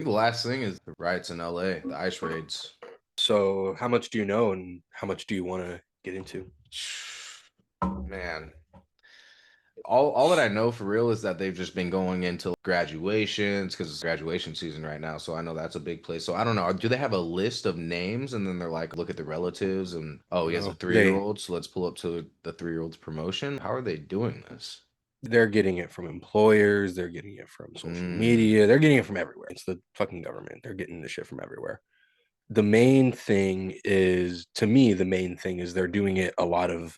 The last thing is the riots in LA, the ICE raids. So, how much do you know, and how much do you want to get into? Man, all that I know for real is that they've just been going into graduations because it's graduation season right now. So I know that's a big place. So I don't know. Do they have a list of names and then they're like, look at the relatives and oh, he has a No, 3 year old, so let's pull up to the 3 year old's promotion. How are they doing this? they're getting it from employers, they're getting it from social Mm, media, they're getting it from everywhere. It's the fucking government. They're getting the shit from everywhere. The main thing is, to me, the main thing is they're doing it a lot of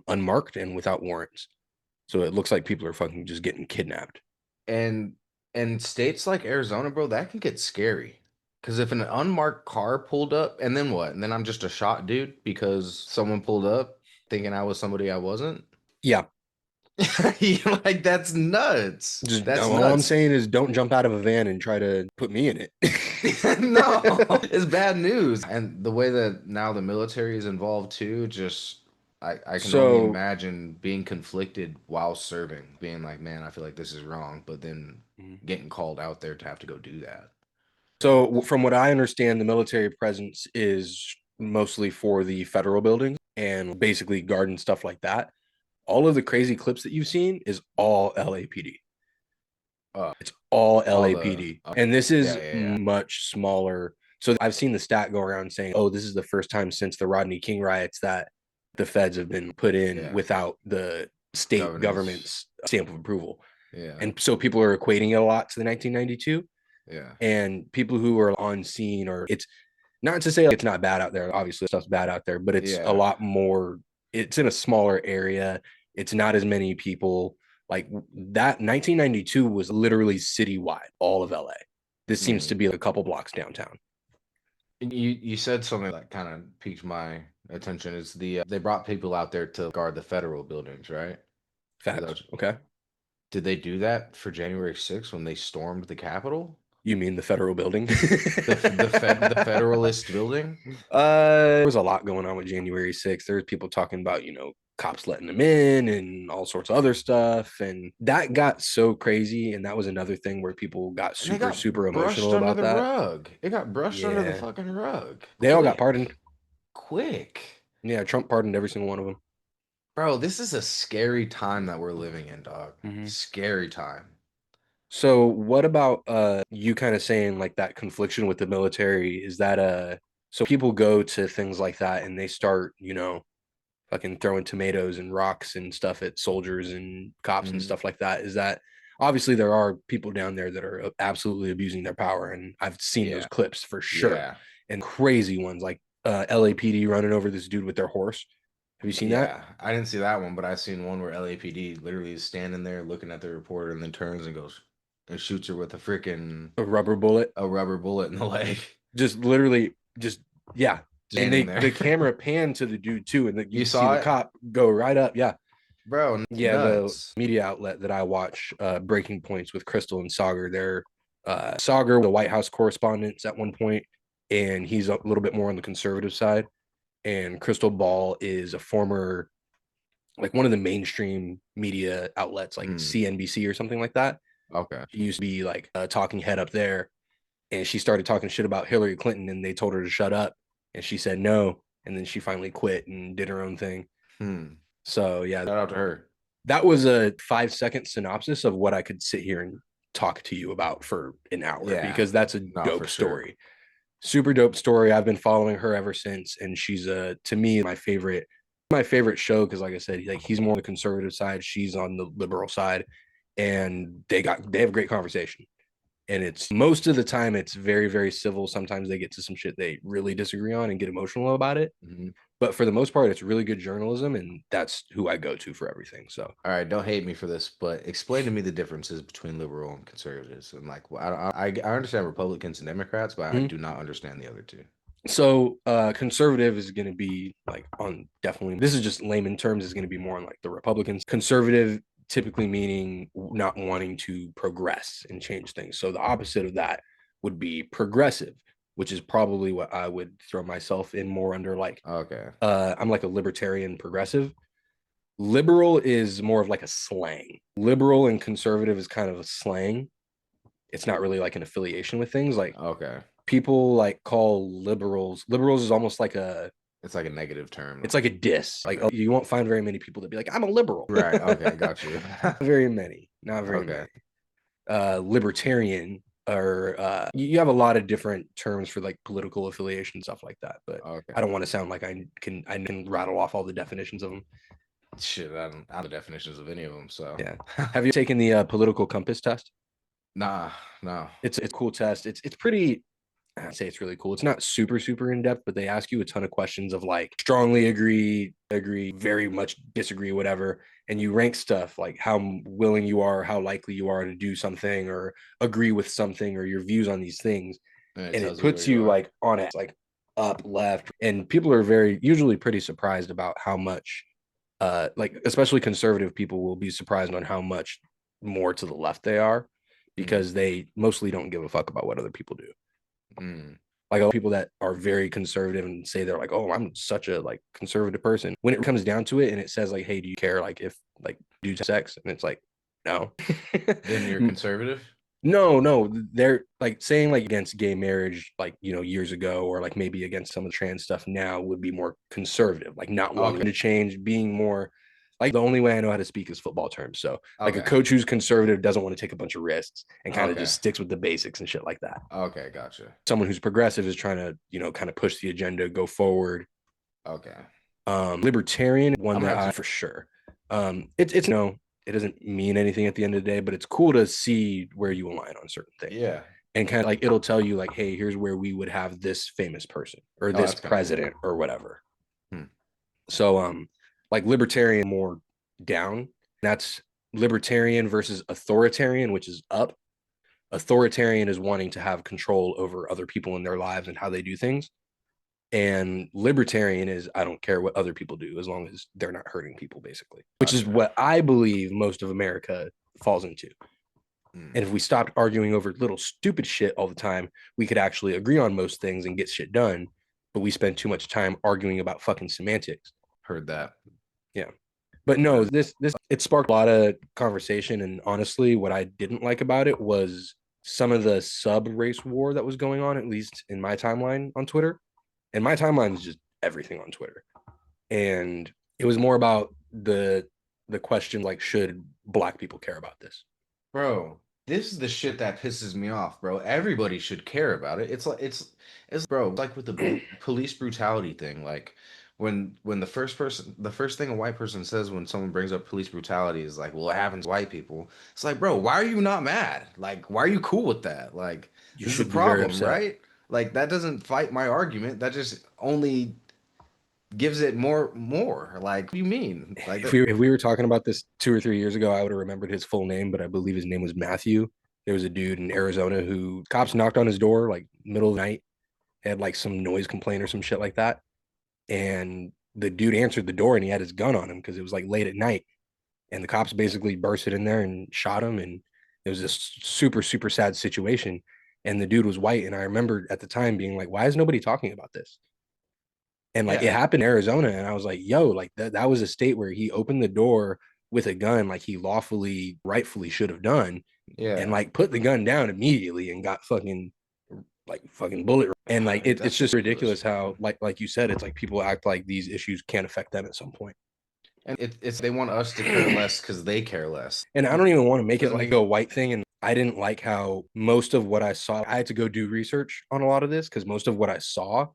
unmarked and without warrants. So it looks like people are fucking just getting kidnapped. and and states like Arizona, bro, that can get scary. Because if an unmarked car pulled up, and then what? And then I'm just a shot dude because someone pulled up thinking I was somebody I wasn't. Yeah, Like that's nuts. just That's all I'm nuts. saying is don't jump out of a van and try to put me in No, it. it's bad news. And the way that now the military is involved too, just I can only So, imagine being conflicted while serving, being like, man, I feel like this is wrong, but then getting called out there to have to go do that. from what I understand, the military presence is mostly for the federal buildings and basically guard and stuff like that. All of the crazy clips that you've seen is all LAPD. Uh, It's all all the LAPD. And this yeah, is yeah, yeah. much smaller. So I've seen the stat go around saying, oh, this is the first time since the Rodney King riots that the feds have been put in Yeah. without the state Governance. government's stamp of approval. Yeah. And so people are equating it a lot to the 1992. Yeah. And people who are on scene, or it's not to say like it's not bad out there. Obviously, stuff's bad out there, but it's a Yeah. lot more. It's in a smaller area. It's not as many people. Like that 1992 was literally citywide, all of LA. This seems to Mm. be a couple blocks downtown. You said something that kind of piqued my attention. Is they brought people out there to guard the federal buildings, right? Is that Facts. Okay. did they do that for January 6th when they stormed the Capitol? You mean the federal building? The Federalist building? There was a lot going on with January 6th. There's people talking about, cops letting them in and all sorts of other stuff. And that got so crazy. And that was another thing where people got And they super, got super brushed emotional under about the that. rug. It got brushed under the Yeah. fucking rug. They all got pardoned. Quick. Yeah, Trump pardoned every single one of them. Bro, this is a scary time that we're living in, dog. Mm-hmm. Scary time. So what about you kind of saying like that confliction with the military? Is that so people go to things like that and they start, fucking throwing tomatoes and rocks and stuff at soldiers and cops and Mhm. stuff like that? Is that obviously there are people down there that are absolutely abusing their power, and I've seen those Yeah. clips for sure. Yeah. And crazy ones like LAPD running over this dude with their horse. Have you seen that? Yeah. I didn't see that one, but I seen one where LAPD literally is standing there looking at the reporter and then turns and goes and shoots her with a freaking A rubber bullet. a rubber bullet in the leg. Just literally just yeah. And Standing the there. camera panned to the dude too, and you You can see saw the it? cop go right up. Yeah. Bro, Yeah, the nuts. media outlet that I watch, Breaking Points with Crystal and Sagar, they're Sagar, the White House correspondent at one point, and he's a little bit more on the conservative side. And Crystal Ball is a former, like one of the mainstream media outlets, like Mm, CNBC or something like that. okay. She used to be like a talking head up there, and she started talking shit about Hillary Clinton, and they told her to shut up, and she said no, and then she finally quit and did her own thing. Hmm. So yeah, Shout out to her. that was a 5 second synopsis of what I could sit here and talk to you about for an hour, Yeah. because that's a No, for dope sure. story. Super dope story. I've been following her ever since, and she's to me my favorite show, because like I said, like he's more on the conservative side, she's on the liberal side, and they have a great conversation. And it's most of the time it's very, very civil. Sometimes they get to some shit they really disagree on and get emotional about it, Mhm. but for the most part it's really good journalism, and that's who I go to for everything. So All right, don't hate me for this, but explain to me the differences between liberal and conservatives. And like, I understand Republicans and Democrats, but I Mhm. do not understand the other two. So conservative is going to be like on, definitely, this is just layman terms, is going to be more on like the Republicans. Conservative typically meaning not wanting to progress and change things. So the opposite of that would be progressive, which is probably what I would throw myself in more under. Like Okay. I'm like a libertarian progressive. Liberal is more of like a slang. Liberal and conservative is kind of a slang. it's not really like an affiliation with things. Like Okay. people like call liberals is almost like a It's like a negative term. it's like a diss. Like you won't find very many people that be like, I'm a liberal. Right. Okay. Got you. Not very many. Not very Okay. many. Libertarian or you have a lot of different terms for like political affiliation stuff like that, but Okay. I don't want to sound like I can rattle off all the definitions of them. Shit, I don't know the definitions of any of them. So Yeah. Have you taken the political compass test? nah, no. It's a cool test. It's pretty. I'd say it's really cool. It's not super in depth, but they ask you a ton of questions of like strongly agree, very much disagree, whatever, and you rank stuff like how willing you are, how likely you are to do something or agree with something or your views on these things, And it and it tells you where puts you you are. like on it, like up, left, and people are very usually pretty surprised about how much, like especially conservative people will be surprised on how much more to the left they are because they mostly don't give a fuck about what other people do. Mm. Like a lot of people that are very conservative and say they're like, oh, I'm such a like conservative person. When it comes down to it and it says like, hey, do you care like if like dudes have sex? And it's like, no. Then you're conservative? No, they're like saying like against gay marriage, like, years ago, or like maybe against some of the trans stuff now would be more conservative, like not wanting Okay. to change, being more like the only way I know how to speak is football terms. So like a Okay. coach who's conservative doesn't want to take a bunch of risks and kind of Okay. just sticks with the basics and shit like that. Okay, gotcha. Someone who's progressive is trying to, kind of push the agenda, go forward. Okay. Libertarian, one I'm that gonna have I for sure. It's no, it doesn't mean anything at the end of the day, but it's cool to see where you align on certain things. Yeah. And kind of like it'll tell you like, hey, here's where we would have this famous person or this That's kinda cool. president or whatever. Hmm. So like libertarian more down. That's libertarian versus authoritarian, which is up. Authoritarian is wanting to have control over other people in their lives and how they do things. And libertarian is I don't care what other people do as long as they're not hurting people, basically, which is Gotcha. what I believe most of America falls into. Hmm. And if we stopped arguing over little stupid shit all the time, we could actually agree on most things and get shit done. But we spend too much time arguing about fucking semantics. Heard that. Yeah. But no, this it sparked a lot of conversation. And honestly, what I didn't like about it was some of the sub race war that was going on, at least in my timeline on Twitter. And my timeline is just everything on Twitter. And it was more about the question like, should black people care about this? Bro, this is the shit that pisses me off, bro. Everybody should care about it. It's bro, like with the police brutality thing, like when the first thing a white person says when someone brings up police brutality is like, well, it happens to white people. It's like, bro, why are you not mad? Like, why are you cool with that? Like, You this is a should be very problem, upset. right? Like that doesn't fight my argument. That just only gives it more. Like, what do you mean? Like If that we were talking about this 2 or 3 years ago, I would have remembered his full name, but I believe his name was Matthew. There was a dude in Arizona who cops knocked on his door like middle of the night, had like some noise complaint or some shit like that. And the dude answered the door and he had his gun on him because it was like late at night. And the cops basically bursted in there and shot him. And it was this super sad situation. And the dude was white. And I remember at the time being like, why is nobody talking about this? And like it yeah. happened in Arizona. And I was like, yo, like that was a state where he opened the door with a gun, like he lawfully, rightfully should have done, and Yeah. like put the gun down immediately and got fucking bullet. And like it's That's just ridiculous. ridiculous how like you said, it's like people act like these issues can't affect them at some point. And it's they want us to care less because they care less. And I don't even want to make it Doesn't like make a white thing. And I didn't like how most of what I saw, I had to go do research on a lot of this because most of what I saw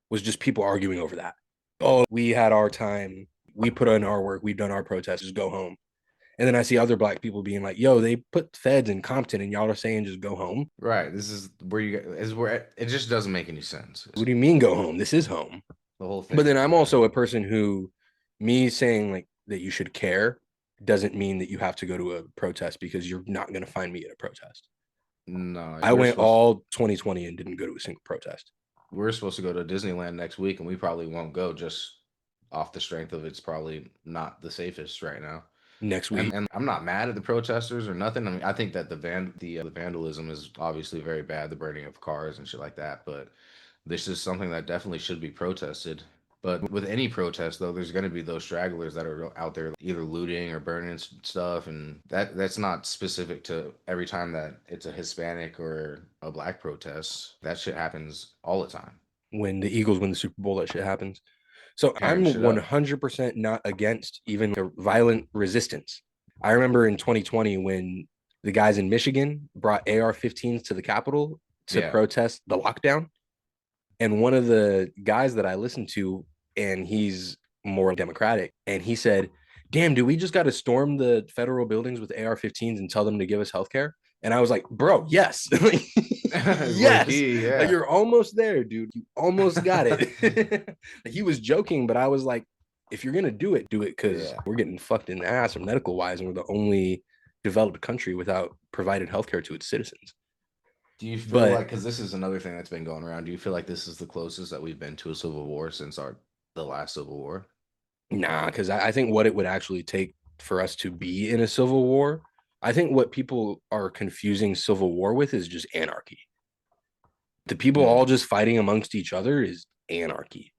was just people arguing over that. Oh, we had our time. We put in our work. We've done our protests. Just go home. And then I see other black people being like, yo, they put feds in Compton and y'all are saying just go home. right. This is where is where it just doesn't make any sense. What do you mean go home? This is home. The whole thing. But then I'm also a person who, me saying like that you should care doesn't mean that you have to go to a protest because you're not going to find me at a protest. No, I went all 2020 and didn't go to a single protest. we're supposed to go to Disneyland next week, and we probably won't go just off the strength of it's probably not the safest right now. Next week, And I'm not mad at the protesters or nothing. I mean, I think that the vandalism is obviously very bad, the burning of cars and shit like that. But this is something that definitely should be protested. But with any protest, though, there's going to be those stragglers that are out there either looting or burning stuff, and that's not specific to every time that it's a Hispanic or a black protest. That shit happens all the time. When the Eagles win the Super Bowl, that shit happens. So Tearing I'm shit up. 100% not against even the violent resistance. I remember in 2020 when the guys in Michigan brought AR-15s to the Capitol to Yeah. protest the lockdown. And one of the guys that I listened to, and he's more Democratic, and he said, damn, do we just got to storm the federal buildings with AR-15s and tell them to give us healthcare? And I was like, bro, yes. Yes. Low-key, yeah. Like, you're almost there, dude. You almost got it. He was joking, but I was like, if you're going to do it because Yeah. we're getting fucked in the ass medical wise, and we're the only developed country without provided healthcare to its citizens. Do you feel But like, because this is another thing that's been going around, do you feel like this is the closest that we've been to a civil war since the last civil war? nah, because I think what it would actually take for us to be in a civil war, I think what people are confusing civil war with is just anarchy. The people all just fighting amongst each other is anarchy.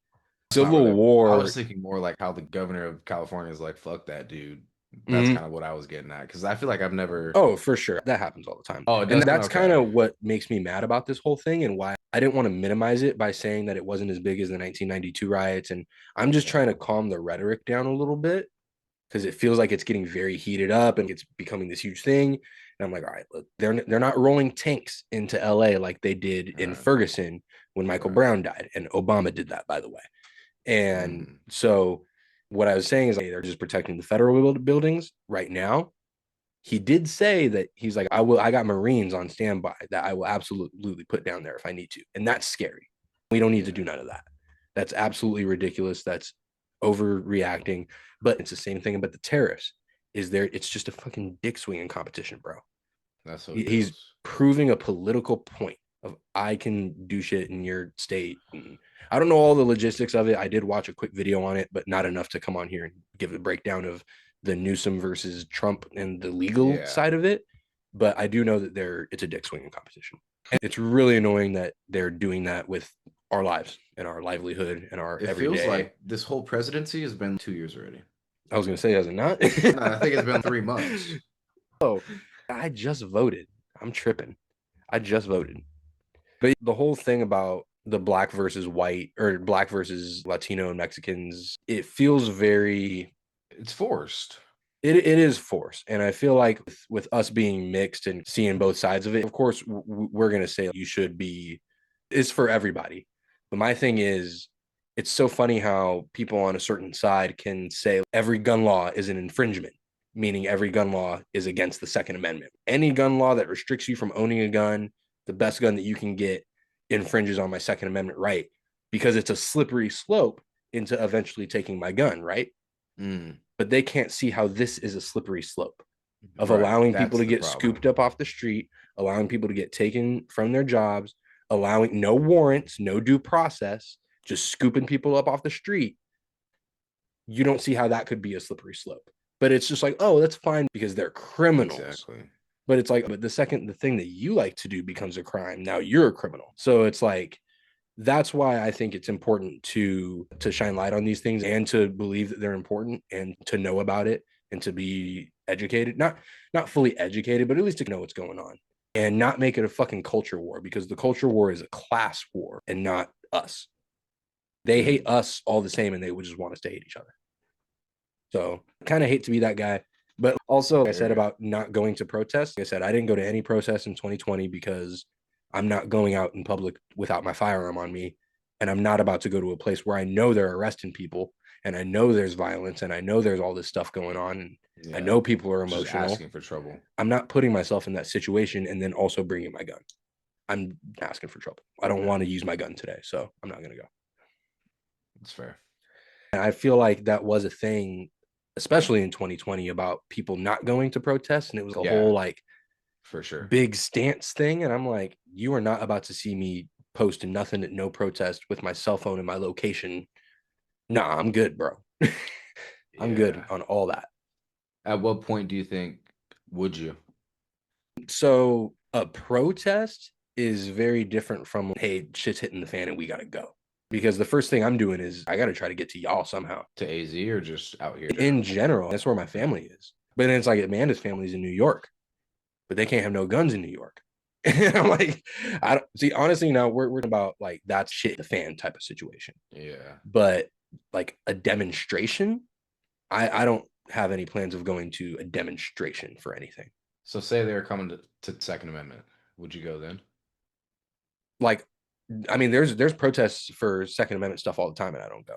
It's not Civil really. I war, was thinking more like how the governor of California is like, fuck that dude. That's kind of what I was getting at. Because I feel like I've never. oh, for sure. That happens all the time. Oh, it And does? that's Okay. kind of what makes me mad about this whole thing and why I didn't want to minimize it by saying that it wasn't as big as the 1992 riots. And I'm just trying to calm the rhetoric down a little bit because it feels like it's getting very heated up and it's becoming this huge thing. And I'm like, all right, look, they're not rolling tanks into LA like they did in Ferguson when Michael Brown died. And Obama did that, by the way. And so what I was saying is, like, they're just protecting the federal buildings right now. He did say that he's like, I got Marines on standby that I will absolutely put down there if I need to. And that's scary. We don't need to do none of that. That's absolutely ridiculous. That's overreacting. But it's the same thing about the tariffs. It's just a fucking dick swinging competition, bro. That's what He's proving a political point of I can do shit in your state. And I don't know all the logistics of it. I did watch a quick video on it, but not enough to come on here and give a breakdown of the Newsom versus Trump and the legal side of it. But I do know that it's a dick swinging competition. And it's really annoying that they're doing that with our lives and our livelihood and our everyday. It feels like this whole presidency has been 2 years already. I was going to say, has it not? No, I think it's been 3 months. Oh, I just voted. I'm tripping. I just voted. But the whole thing about the black versus white or black versus Latino and Mexicans, it feels very. It's forced. It is forced. And I feel like with us being mixed and seeing both sides of it, of course, we're going to say you should be, it's for everybody. But my thing is, it's so funny how people on a certain side can say every gun law is an infringement, meaning every gun law is against the Second Amendment. Any gun law that restricts you from owning a gun, the best gun that you can get, infringes on my Second Amendment right, because it's a slippery slope into eventually taking my gun, right? But they can't see how this is a slippery slope of allowing people to get scooped up off the street, allowing people to get taken from their jobs, allowing no warrants, no due process, just scooping people up off the street. You don't see how that could be a slippery slope. But it's just like, oh, that's fine because they're criminals. Exactly. But it's like, but the second the thing that you like to do becomes a crime, now you're a criminal. So it's like, that's why I think it's important to shine light on these things and to believe that they're important and to know about it and to be educated, not fully educated, but at least to know what's going on and not make it a fucking culture war, because the culture war is a class war and not us. They hate us all the same and they would just want us to hate each other. So I kind of hate to be that guy. But also, like I said about not going to protests, like I said, I didn't go to any protests in 2020 because I'm not going out in public without my firearm on me. And I'm not about to go to a place where I know they're arresting people and I know there's violence and I know there's all this stuff going on. And I know people are emotional. Just asking for trouble. I'm not putting myself in that situation and then also bringing my gun. I'm asking for trouble. I don't want to use my gun today, so I'm not going to go. That's fair. And I feel like that was a thing, especially in 2020, about people not going to protests. And it was a whole like, for sure, big stance thing. And I'm like, you are not about to see me post nothing at no protest with my cell phone and my location. Nah, I'm good, bro. I'm good on all that. At what point do you think would you? So a protest is very different from, hey, shit's hitting the fan and we gotta go. because the first thing I'm doing is I got to try to get to y'all somehow. To AZ or just out here? In general, that's where my family is. But then it's like Amanda's family's in New York, but they can't have no guns in New York. And I'm like, I don't see. Honestly, now we're about like that's shit the fan type of situation. Yeah. But like a demonstration, I don't have any plans of going to a demonstration for anything. So say they're coming to Second Amendment. Would you go then? Like, I mean, there's protests for Second Amendment stuff all the time, and I don't go.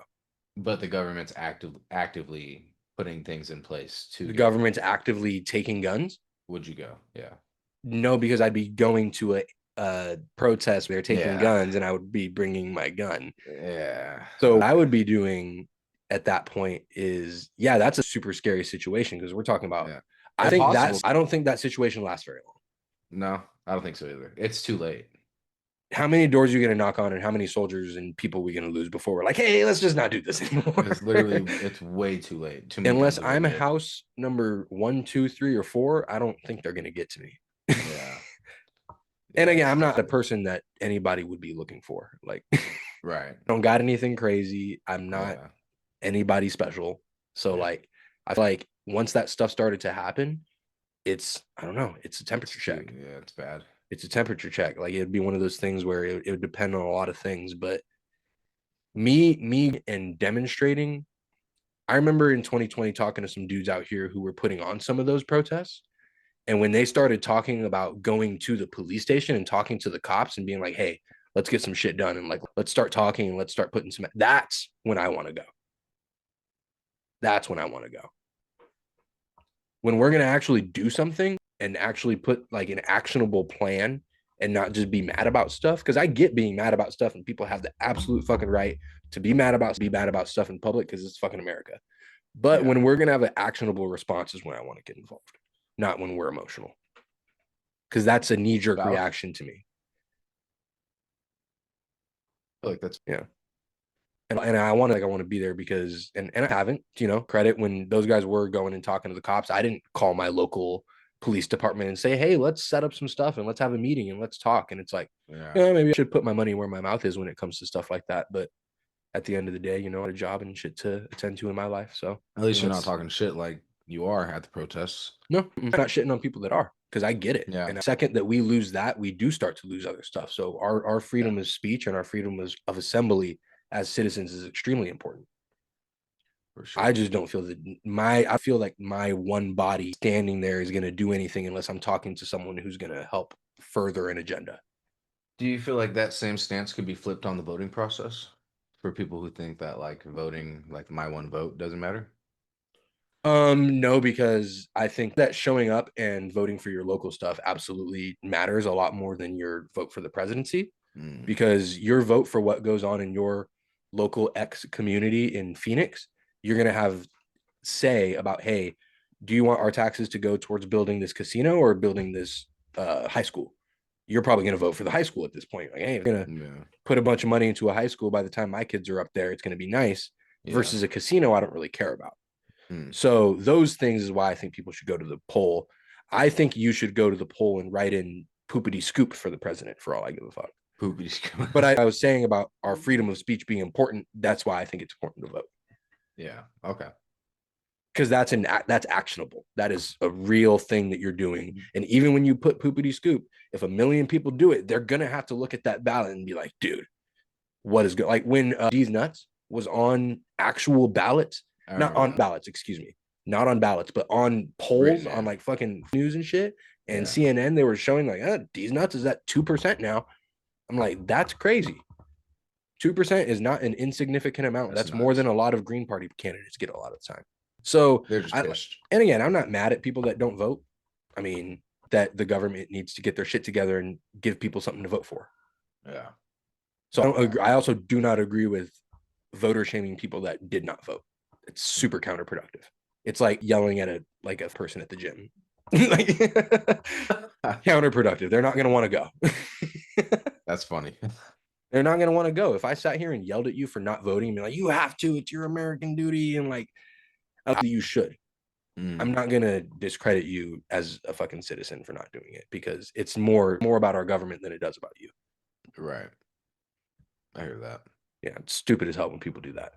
But the government's actively putting things in place to The get. government's actively taking guns. Would you go? Yeah. No, because I'd be going to a protest where they're taking Yeah. guns, and I would be bringing my gun. Yeah. So what I would be doing at that point is, yeah, that's a super scary situation because we're talking about. Yeah. I think Impossible. I don't think that situation lasts very long. No, I don't think so either. It's too late. How many doors are you going to knock on, and how many soldiers and people are we going to lose before we're like, hey, let's just not do this anymore? It's literally, it's way too late. Too many Unless people are I'm dead. house number 1, 2, 3, or 4, I don't think they're going to get to me. Yeah. And again, I'm not a person that anybody would be looking for. Like, Right. I don't got anything crazy. I'm not Yeah. anybody special. So Yeah. like, I feel like once that stuff started to happen, I don't know, it's a temperature It's check. Yeah, it's bad. It's a temperature check. Like it'd be one of those things where it would depend on a lot of things. But me and demonstrating, I remember in 2020 talking to some dudes out here who were putting on some of those protests. And when they started talking about going to the police station and talking to the cops and being like, hey, let's get some shit done. And like, let's start talking and let's start putting some, that's when I want to go. That's when I want to go. When we're going to actually do something and actually put like an actionable plan and not just be mad about stuff. Cause I get being mad about stuff and people have the absolute fucking right to be mad about stuff in public because it's fucking America. But Yeah. when we're going to have an actionable response is when I want to get involved, not when we're emotional. Because that's a knee jerk reaction to me. I feel like that's Yeah. And I want to be there because and I haven't, credit when those guys were going and talking to the cops. I didn't call my local police department and say, hey, let's set up some stuff and let's have a meeting and let's talk. And it's like, yeah. maybe I should put my money where my mouth is when it comes to stuff like that. But at the end of the day, I had a job and shit to attend to in my life. So At least you're not talking shit like you are at the protests. no, I'm not shitting on people that are, because I get it. Yeah. And the second that we lose that, we do start to lose other stuff. So our freedom of speech and our freedom of assembly as citizens is extremely important. For sure. I just don't feel that I feel like my one body standing there is going to do anything unless I'm talking to someone who's going to help further an agenda. Do you feel like that same stance could be flipped on the voting process for people who think that like voting, like my one vote, doesn't matter? No, because I think that showing up and voting for your local stuff absolutely matters a lot more than your vote for the presidency. Because your vote for what goes on in your local X community in Phoenix, you're going to have say about, hey, do you want our taxes to go towards building this casino or building this high school? You're probably going to vote for the high school at this point. Like, hey, I'm going to put a bunch of money into a high school. By the time my kids are up there, it's going to be nice. Versus a casino I don't really care about. So those things is why I think people should go to the poll. I think you should go to the poll and write in poopity scoop for the president for all I give a fuck. Poopity scoop. But I was saying about our freedom of speech being important. That's why I think it's important to vote. Yeah. Okay. Because that's actionable. That is a real thing that you're doing. And even when you put poopity scoop, if 1 million people do it, they're gonna have to look at that ballot and be like, dude, what is good? Like when D's Nuts was on actual ballots, not on ballots, excuse me, not on ballots, but on polls on like fucking news and shit. And CNN, they were showing like, D's Nuts is at 2% now. I'm like, that's crazy. 2% is not an insignificant amount. That's more than a lot of Green Party candidates get a lot of the time. So they're just pissed. And again, I'm not mad at people that don't vote. I mean, that the government needs to get their shit together and give people something to vote for. Yeah. So I don't agree. I also do not agree with voter shaming people that did not vote. It's super counterproductive. It's like yelling at a person at the gym. Like, counterproductive. They're not going to want to go. That's funny. They're not going to want to go. If I sat here and yelled at you for not voting and be like, you have to, it's your American duty, and like, you should. I'm not going to discredit you as a fucking citizen for not doing it, because it's more about our government than it does about you. Right. I hear that. Yeah, it's stupid as hell when people do that.